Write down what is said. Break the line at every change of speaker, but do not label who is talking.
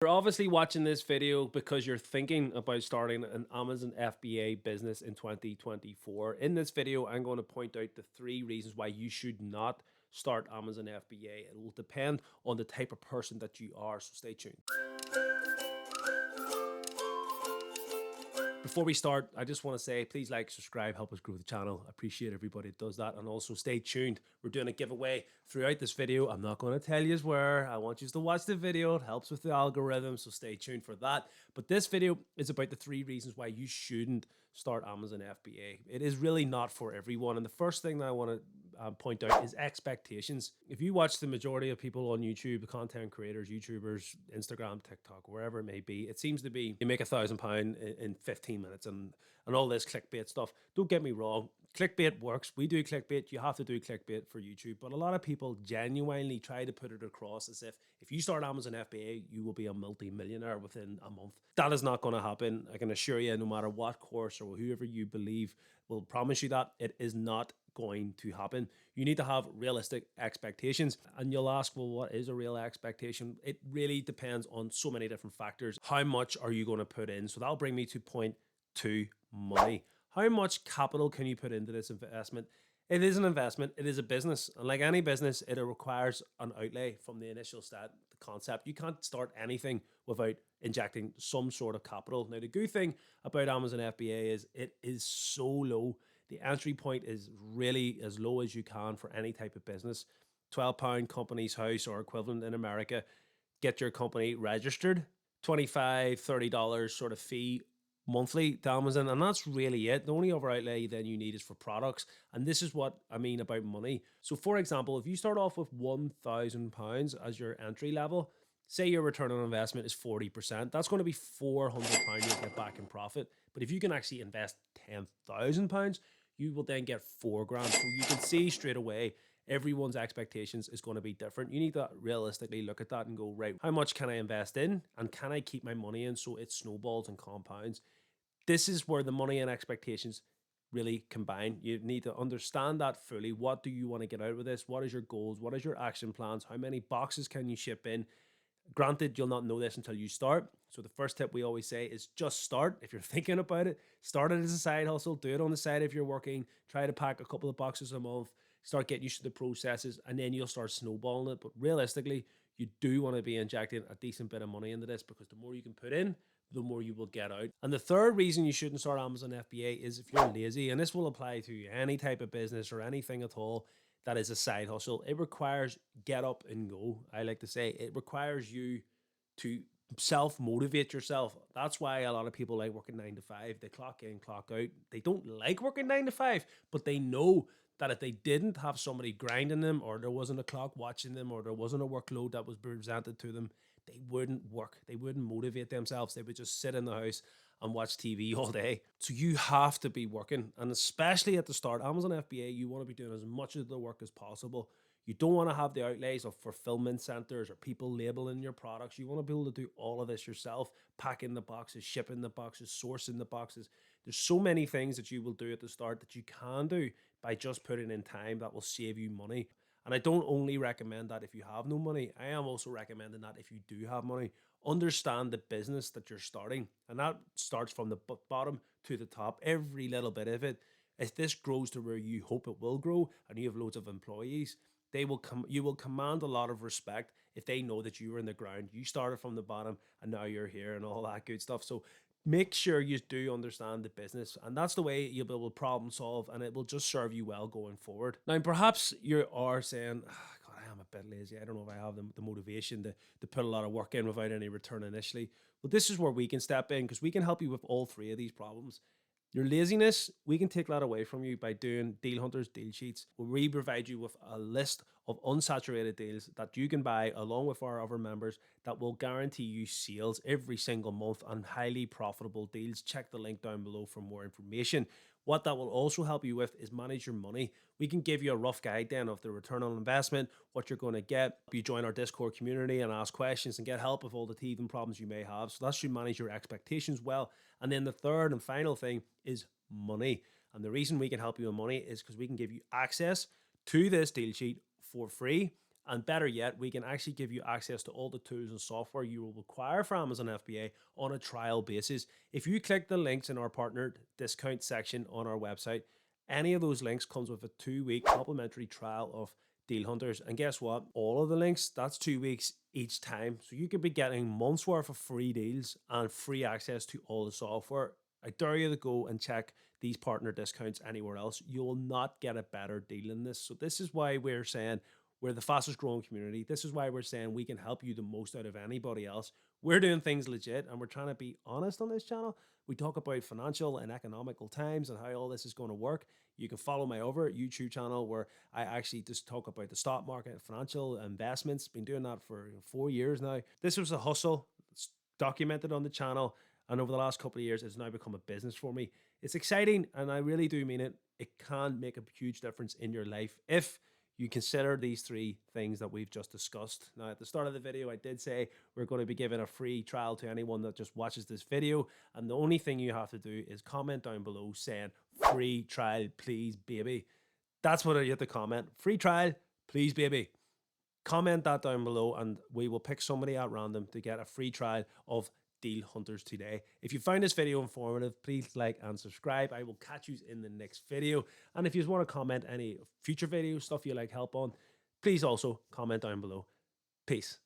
You're obviously watching this video because you're thinking about starting an Amazon FBA business in 2024. In this video, I'm going to point out the 3 reasons why you should not start Amazon FBA. It will depend on the type of person that you are, so stay tuned. Before we start, I just want to say, please like, subscribe, help us grow the channel. I appreciate everybody that does that. And also stay tuned. We're doing a giveaway throughout this video. I'm not going to tell you where. I want you to watch the video. It helps with the algorithm, so stay tuned for that. But this video is about the 3 reasons why you shouldn't start Amazon FBA. It is really not for everyone. And the first thing that I want to point out is expectations. If you watch the majority of people on YouTube, the content creators, YouTubers, Instagram, TikTok, wherever it may be, it seems to be you make £1,000 in 15 minutes and all this clickbait stuff. Don't get me wrong, clickbait works. We do clickbait. You have to do clickbait for YouTube, but a lot of people genuinely try to put it across as if you start Amazon FBA, you will be a multi-millionaire within a month. That is not going to happen. I can assure you, no matter what course or whoever you believe will promise you that, it is not going to happen. You need to have realistic expectations. And you'll ask, well, what is a real expectation? It really depends on so many different factors. How much are you going to put in? So that'll bring me to point 2, money. How much capital can you put into this investment? It is an investment. It is a business. And like any business, it requires an outlay from the initial start, the concept. You can't start anything without injecting some sort of capital. Now, the good thing about Amazon FBA is it is so low. The entry point is really as low as you can for any type of business. £12 company's house or equivalent in America. Get your company registered. $25, $30 sort of fee monthly to Amazon, and that's really it. The only other outlay then you need is for products, and this is what I mean about money. So for example, if you start off with £1,000 as your entry level, say your return on investment is 40%, that's going to be £400 you'll get back in profit. But if you can actually invest £10,000, you will then get £4,000. So you can see straight away everyone's expectations is going to be different. You need to realistically look at that and go, right, how much can I invest in and can I keep my money in so it snowballs and compounds? This is where the money and expectations really combine. You need to understand that fully. What do you want to get out of this? What is your goals? What is your action plans? How many boxes can you ship in? Granted, you'll not know this until you start. So the first tip we always say is just start. If you're thinking about it, start it as a side hustle. Do it on the side if you're working. Try to pack a couple of boxes a month. Start getting used to the processes, and then you'll start snowballing it. But realistically, you do want to be injecting a decent bit of money into this, because the more you can put in, the more you will get out. And the third reason you shouldn't start Amazon FBA is if you're lazy, and this will apply to any type of business or anything at all that is a side hustle. It requires get up and go. I like to say it requires you to self-motivate yourself. That's why a lot of people like working 9 to 5. They clock in, clock out. They don't like working 9 to 5, but they know that if they didn't have somebody grinding them, or there wasn't a clock watching them, or there wasn't a workload that was presented to them, they wouldn't work. They wouldn't motivate themselves. They would just sit in the house and watch TV all day. So you have to be working. And especially at the start, Amazon FBA, you want to be doing as much of the work as possible. You don't want to have the outlays of fulfillment centers or people labeling your products. You want to be able to do all of this yourself, packing the boxes, shipping the boxes, sourcing the boxes. There's so many things that you will do at the start that you can do by just putting in time that will save you money. And I don't only recommend that if you have no money. I am also recommending that if you do have money. Understand the business that you're starting. And that starts from the bottom to the top, every little bit of it. If this grows to where you hope it will grow and you have loads of employees, you will command a lot of respect if they know that you were in the ground, you started from the bottom, and now you're here and all that good stuff. So make sure you do understand the business, and that's the way you'll be able to problem solve, and it will just serve you well going forward. Now, perhaps you are saying, oh, God, I am a bit lazy. I don't know if I have the motivation to put a lot of work in without any return initially. Well, this is where we can step in, because we can help you with all 3 of these problems. Your laziness, we can take that away from you by doing deal hunters, deal sheets, where we provide you with a list of unsaturated deals that you can buy along with our other members that will guarantee you sales every single month and highly profitable deals. Check the link down below for more information. What that will also help you with is manage your money. We can give you a rough guide then of the return on investment, what you're going to get. You join our Discord community and ask questions and get help with all the teething problems you may have. So that should manage your expectations well. And then the third and final thing is money. And the reason we can help you with money is because we can give you access to this deal sheet for free. And better yet, we can actually give you access to all the tools and software you will require for Amazon FBA on a trial basis. If you click the links in our partner discount section on our website, any of those links comes with a 2-week complimentary trial of Deal Hunters. And guess what? All of the links, that's 2 weeks each time. So you could be getting months worth of free deals and free access to all the software. I dare you to go and check these partner discounts anywhere else. You will not get a better deal than this. So this is why we're saying we're the fastest growing community. This is why we're saying we can help you the most out of anybody else. We're doing things legit and we're trying to be honest on this channel. We talk about financial and economical times and how all this is going to work. You can follow my other YouTube channel where I actually just talk about the stock market and financial investments. Been doing that for 4 years now. This was a hustle. It's documented on the channel. And over the last couple of years, it's now become a business for me. It's exciting, and I really do mean it. It can make a huge difference in your life if you consider these 3 things that we've just discussed. Now, at the start of the video, I did say we're going to be giving a free trial to anyone that just watches this video. And the only thing you have to do is comment down below saying, free trial, please, baby. That's what you have to comment. Free trial, please, baby. Comment that down below and we will pick somebody at random to get a free trial of Deal Hunters today. If you find this video informative, please like and subscribe. I will catch you in the next video. And if you want to comment any future video stuff you like help on, please also comment down below. Peace.